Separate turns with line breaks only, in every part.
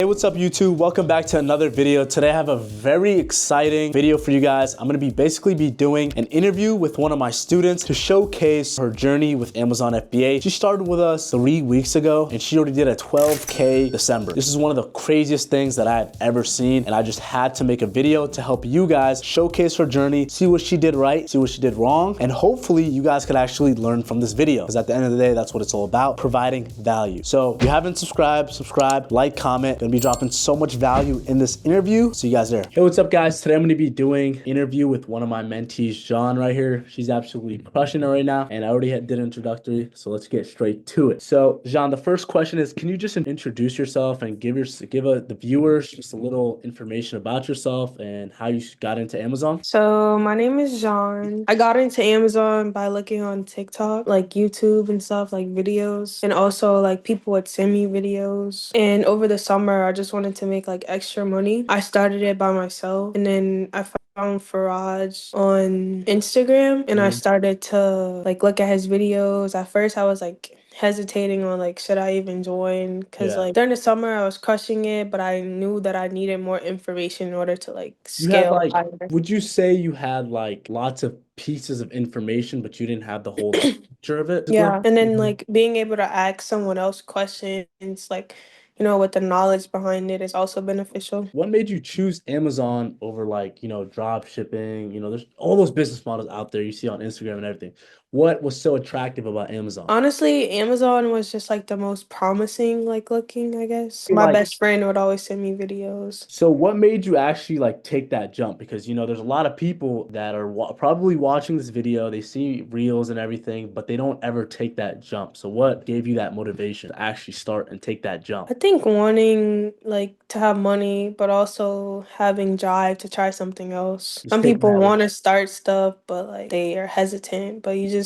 Hey, what's up YouTube? Welcome back to another video. Today I have a very exciting video for you guys. I'm gonna basically be doing an interview with one of my students to showcase her journey with Amazon FBA. She started with us 3 weeks ago and she already did a 12K December. This is one of the craziest things that I have ever seen, and I just had to make a video to help you guys showcase her journey, see what she did right, see what she did wrong, and hopefully you guys could actually learn from this video, because at the end of the day, that's what it's all about, providing value. So if you haven't subscribed, subscribe, like, comment. Gonna be dropping so much value in this interview. See you guys there. Hey, what's up guys? Today I'm gonna be doing an interview with one of my mentees, Jeanne, right here. She's absolutely crushing it right now, and I already did introductory, so let's get straight to it. So Jeanne, the first question is, can you just introduce yourself and give the viewers just a little information about yourself and how you got into Amazon?
So my name is Jeanne. I got into Amazon by looking on TikTok, like YouTube and stuff, like videos. And also like people would send me videos. And over the summer, I just wanted to make like extra money. I started it by myself. And then I found Faraj on Instagram and I started to like look at his videos. At first I was like hesitating on like should I even join, because
Yeah.
like during the summer I was crushing it, but I knew that I needed more information in order to like
You had
scale
like,
higher.
would you say you had like lots of pieces of information, but you didn't have the whole picture of it?
Yeah, and then
Mhm.
like being able to ask someone else questions, like, with the knowledge behind it is also beneficial.
What made you choose Amazon over like, drop shipping? There's all those business models out there you see on Instagram and everything. What was so attractive about Amazon?
Honestly, Amazon was just like the most promising, like looking, I guess. My
Like,
best friend would always send me videos.
so what made you actually like take that jump? Because there's a lot of people that are probably watching this video, they see reels and everything, but they don't ever take that jump. So what gave you that motivation to actually start and take that jump?
I think wanting like to have money, but also having drive to try something else.
Just
Some
taking
people
that
want
risk.
to start stuff, but like they are hesitant, but you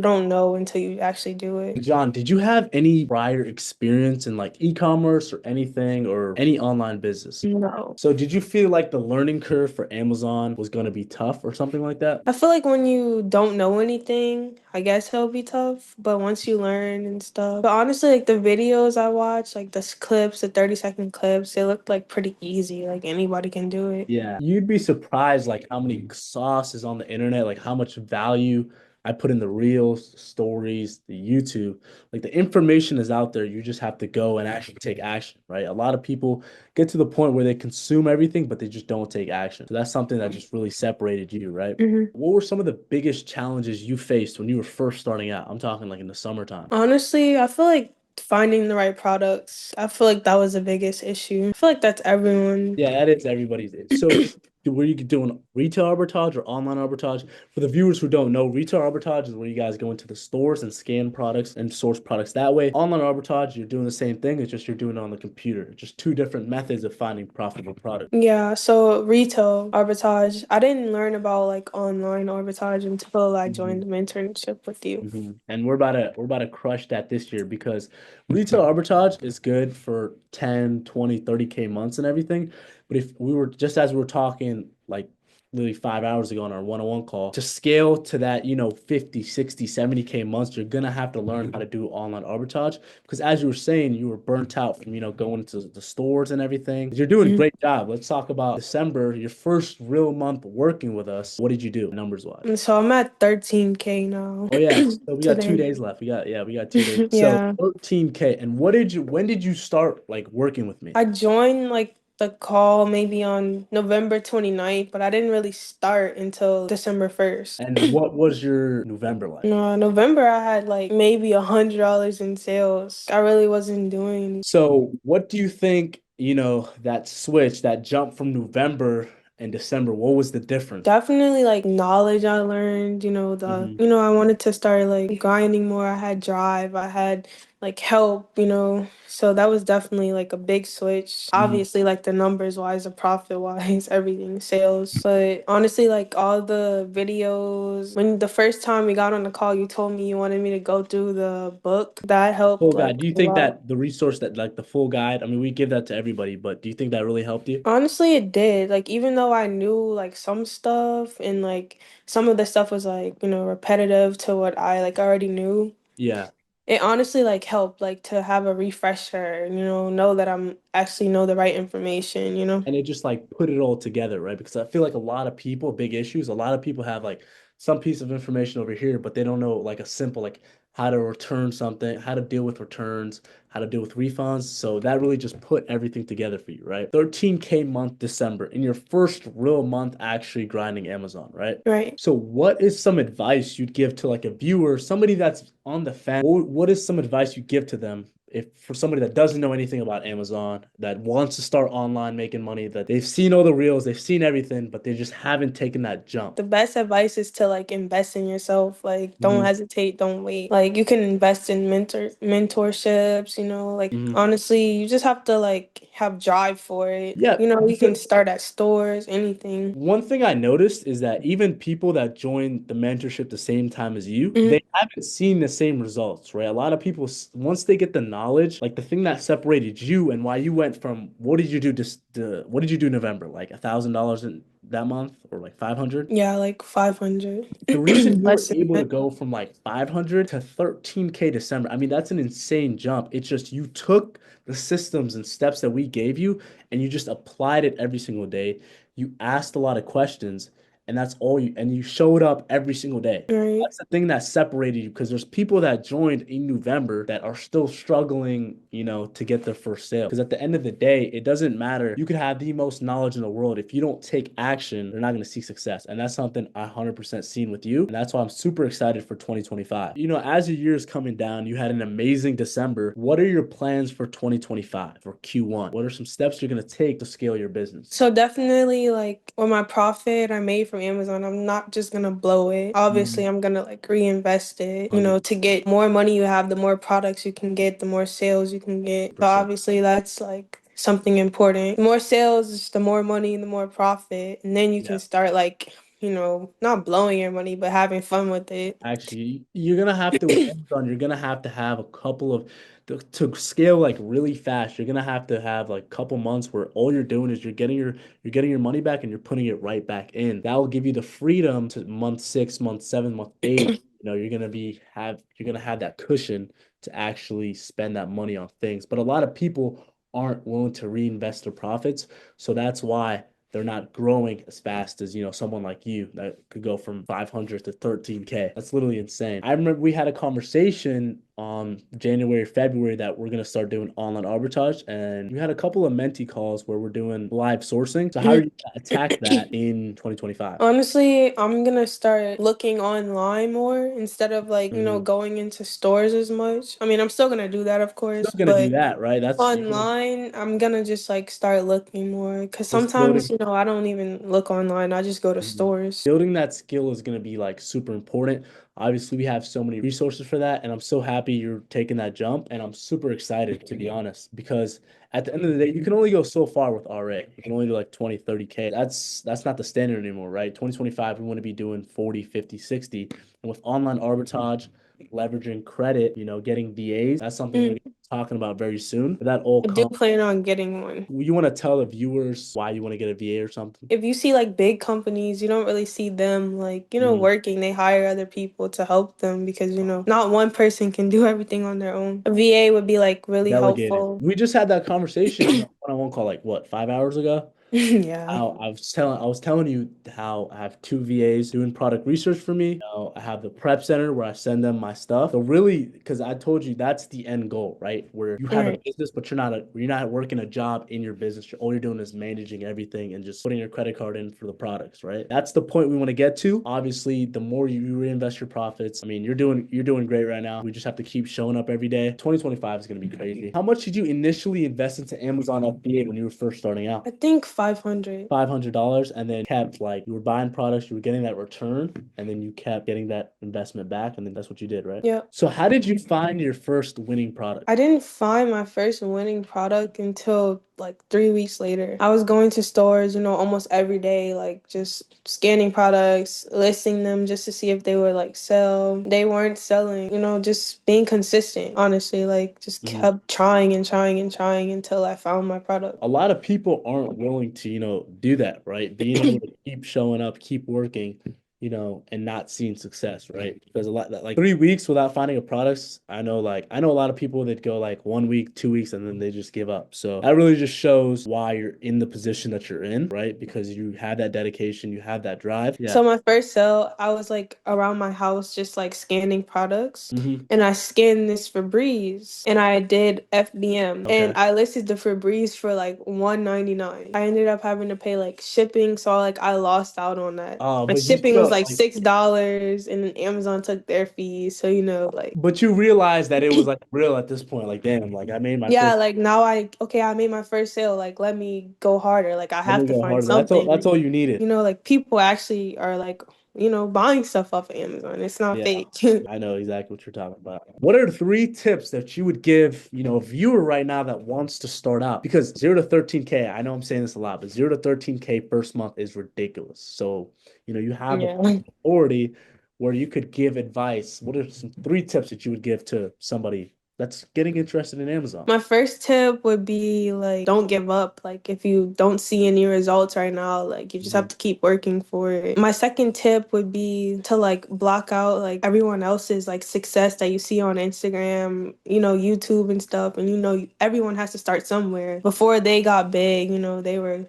don't know until you actually do it.
John, did you have any prior experience in like e-commerce or anything or any online business?
No.
So did you feel like the learning curve for Amazon was going to be tough or something like that?
I feel like when you don't know anything, I guess it'll be tough, but once you learn and stuff. But honestly, like the videos I watch, like the clips, the 30-second clips, they look like pretty easy. Like anybody can do it.
Yeah. You'd be surprised like how many sauce is on the internet, like how much value I put in the reels, the stories, the YouTube. Like the information is out there. You just have to go and actually take action, right? A lot of people get to the point where they consume everything, but they just don't take action. So that's something that just really separated you, right?
Mhm.
What were some of the biggest challenges you faced when you were first starting out? I'm talking like in the summertime.
Honestly, I feel like finding the right products, I feel like that was the biggest issue. I feel like that's everyone.
Yeah, that is everybody's. So, were you doing retail arbitrage or online arbitrage? For the viewers who don't know, retail arbitrage is where you guys go into the stores and scan products and source products that way. Online arbitrage, you're doing the same thing. It's just you're doing it on the computer. It's just two different methods of finding profitable products.
Yeah, so retail arbitrage. I didn't learn about like online arbitrage until I joined the internship with you.
And we're about to crush that this year, because retail arbitrage is good for 10, 20, 30K months and everything. But if we were just as we were talking like literally 5 hours ago on our one-on-one call, to scale to that, 50, 60, 70K months, you're gonna have to learn how to do online arbitrage. Because as you were saying, you were burnt out from, going to the stores and everything. You're doing a
Mhm.
great job. Let's talk about December, your first real month working with us. What did you do numbers wise?
And so I'm at 13K now
Oh yeah, so we got two
today.
days left. We got 2 days. So
Yeah.
13K. And when did you start like working with me?
I joined like the call maybe on November 29th, but I didn't really start until December 1st.
And what was your November like?
No, November I had like maybe $100 in sales. I really wasn't doing.
So what do you think, that switch, that jump from November and December, what was the difference?
Definitely like knowledge I learned,
Hmm.
I wanted to start like grinding more. I had drive, I had like help, so that was definitely like a big switch.
Hmm.
Obviously, like the numbers wise, the profit wise, everything, sales. But honestly, like all the videos, when the first time we got on the call, you told me you wanted me to go through the book. That helped
Full guide.
like
Do you
a
think
lot.
that the resource that like the full guide, I mean, we give that to everybody, but do you think that really helped you?
Honestly, it did. Like, even though I knew like some stuff and like some of the stuff was like, repetitive to what I like already knew,
Yeah.
It honestly like helped like to have a refresher, know that I'm actually know the right information.
And it just like put it all together, right? Because I feel like a lot of people, big issues, a lot of people have like some piece of information over here, but they don't know like a simple like how to return something, how to deal with returns, how to deal with refunds. So that really just put everything together for you, right? 13K month December in your first real month actually grinding Amazon, right?
Right.
So what is some advice you'd give to like a viewer, somebody that's on the fence? What is some advice you give to them if for somebody that doesn't know anything about Amazon, that wants to start online making money, that they've seen all the reels, they've seen everything, but they just haven't taken that jump?
The best advice is to like invest in yourself. Like don't
Hmm.
hesitate, don't wait. Like you can invest in mentorships, like
Hmm.
honestly, you just have to like have drive for it.
Yeah,
You can
because
start at stores, anything.
one thing I noticed is that even people that join the mentorship the same time as you,
Mhm.
they haven't seen the same results, right? A lot of people, once they get the knowledge, like the thing that separated you and why you went from what did you do what did you do in November? Like $1,000 in that month or like 500?
Yeah, like 500.
The reason you were
Less than
able to
that.
go from like 500 to 13K December, I mean, that's an insane jump. It's just you took the systems and steps that we gave you and you just applied it every single day. You asked a lot of questions and that's all and you showed up every single day.
Right.
That's the thing that separated you because there's people that joined in November that are still struggling, to get their first sale. Because at the end of the day, it doesn't matter. You could have the most knowledge in the world. If you don't take action, you're not going to see success. And that's something I 100% seen with you. And that's why I'm super excited for 2025. As the year is coming down, you had an amazing December. What are your plans for 2025 for Q1? What are some steps you're going to take to scale your business?
So definitely like with my profit I made from Amazon, I'm not just gonna blow it. Obviously,
Mhm.
I'm gonna like reinvest it,
100%.
to get more money you have, the more products you can get, the more sales you can get. So obviously that's like something important. The more sales, the more money, the more profit. And then you can
Yeah.
start like, not blowing your money, but having fun with it.
Actually, you're gonna have to with Amazon, you're gonna have to have a couple of to scale like really fast. You're gonna have to have like a couple months where all you're doing is you're getting your money back and you're putting it right back in. That will give you the freedom to month 6, month 7, month 8. You're gonna have that cushion to actually spend that money on things. But a lot of people aren't willing to reinvest their profits, so that's why they're not growing as fast as, someone like you that could go from 500 to 13K. That's literally insane. I remember we had a conversation on January, February that we're going to start doing online arbitrage. And we had a couple of mentee calls where we're doing live sourcing. So how are you gonna attack that in 2025?
Honestly, I'm gonna start looking online more instead of like,
Mhm.
going into stores as much. I mean, I'm still gonna do that, of
Still
course,
going to do
but
that, right?
online, I'm gonna just like start looking more because
Just
sometimes,
building.
I don't even look online. I just go to
Mhm.
stores.
Building that skill is going to be like super important. Obviously, we have so many resources for that, and I'm so happy you're taking that jump. And I'm super excited, to be honest, because at the end of the day, you can only go so far with RA. You can only do like 20, 30K. That's not the standard anymore, right? 2025, we want to be doing 40, 50, 60. And with online arbitrage, leveraging credit, getting VAs, that's something we're
Mm,
gonna be talking about very soon. But that all
I do
comes.
plan on getting one.
You want to tell the viewers why you want to get a VA or something?
If you see like big companies, you don't really see them like,
Mhm.
working. They hire other people to help them because, not one person can do everything on their own. A VA would be like really
Delegated.
helpful.
We just had that conversation in a one-on-one call, like what, 5 hours ago?
Yeah.
I was telling you how I have two VAs doing product research for me. I have the prep center where I send them my stuff. So really, because I told you that's the end goal, right? Where you have a
Right.
business, but you're not working a job in your business. All you're doing is managing everything and just putting your credit card in for the products, right? That's the point we want to get to. Obviously, the more you reinvest your profits, I mean, you're doing great right now. We just have to keep showing up every day. 2025 is going to be crazy. How much did you initially invest into Amazon FBA when you were first starting out?
I think 500.
$500 and then kept like you were buying products, you were getting that return, and then you kept getting that investment back, and then that's what you did, right?
Yep.
So how did you find your first winning product?
I didn't find my first winning product until like 3 weeks later. I was going to stores, almost every day, like just scanning products, listing them just to see if they would like sell. They weren't selling, just being consistent, honestly, like just
Mhm.
kept trying and trying and trying until I found my product.
A lot of people aren't willing to, do that, right? Being able to keep showing up, keep working. and not seeing success, right? Because a lot like 3 weeks without finding a product, I know a lot of people that go like 1 week, 2 weeks, and then they just give up. So that really just shows why you're in the position that you're in, right? Because you have that dedication, you have that drive. Yeah.
So my first sale, I was like around my house just like scanning products.
Mm-hmm.
And I scanned this Febreze and I did FBM and
Okay.
I listed the Febreze for like 199. I ended up having to pay like shipping, so like I lost out on that. And
But you
shipping was
still
like
like,
$6 and then Amazon took their fees. So like
but you realize that it was like real at this point. Like, damn, like I made my
yeah,
first.
like now I made my first sale. Like let me go harder. Like I
Let
have
me
to
go
find
harder. That's all. That's
something.
all you needed.
Like people actually are like, buying stuff off of Amazon. It's not
Yeah,
fake.
I know exactly what you're talking about. What are 3 tips that you would give, a viewer right now that wants to start out? Because 0 to 13K, I know I'm saying this a lot, but 0 to 13K first month is ridiculous. So, you have the
Yeah.
authority where you could give advice. What are some 3 tips that you would give to somebody that's getting interested in Amazon?
My first tip would be like, don't give up. Like, if you don't see any results right now, like, you just have
Mhm.
to keep working for it. My second tip would be to like block out like everyone else's like success that you see on Instagram, YouTube and stuff. And everyone has to start somewhere. Before they got big, they were,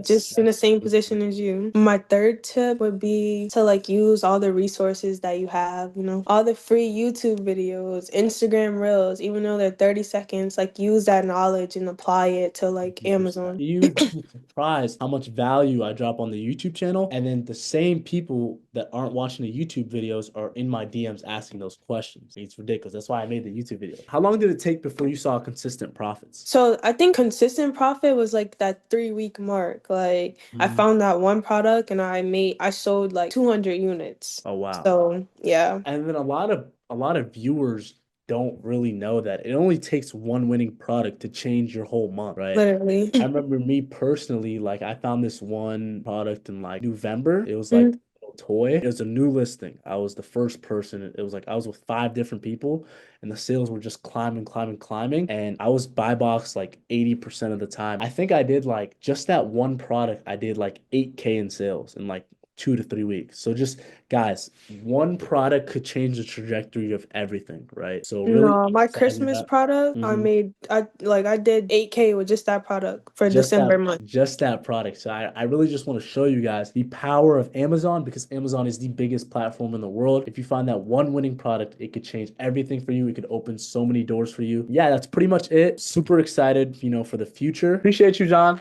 just in the
That's
same position as you. My third tip would be to like use all the resources that you have, all the free YouTube videos, Instagram Reels, even though they're 30 seconds, like use that knowledge and apply it to like
100%.
Amazon.
You'd be surprised how much value I drop on the YouTube channel. And then the same people that aren't watching the YouTube videos are in my DMs asking those questions. It's ridiculous. That's why I made the YouTube video. How long did it take before you saw consistent profits?
So I think consistent profit was like that 3 week mark. Like I
Mhm.
found that one product and I sold like 200 units.
Oh, wow.
So yeah,
And then a lot of viewers don't really know that it only takes one winning product to change your whole month, right?
literally.
I remember me personally, like I found this one product in like November. It was like
Mhm.
a little toy. It was a new listing. I was the first person. It was like I was with 5 different people, and the sales were just climbing, climbing, climbing. And I was buy box like 80% of the time. I think I did like just that one product, I did like 8K in sales in like 2 to 3 weeks. So just guys, one product could change the trajectory of everything, right? So really
No, my
emphasizing
Christmas
that.
product,
Mhm.
I did 8K with just that product for
just that
December month.
just that product. So I really just want to show you guys the power of Amazon, because Amazon is the biggest platform in the world. If you find that one winning product, it could change everything for you. It could open so many doors for you. Yeah, that's pretty much it. Super excited, for the future. Appreciate you, John.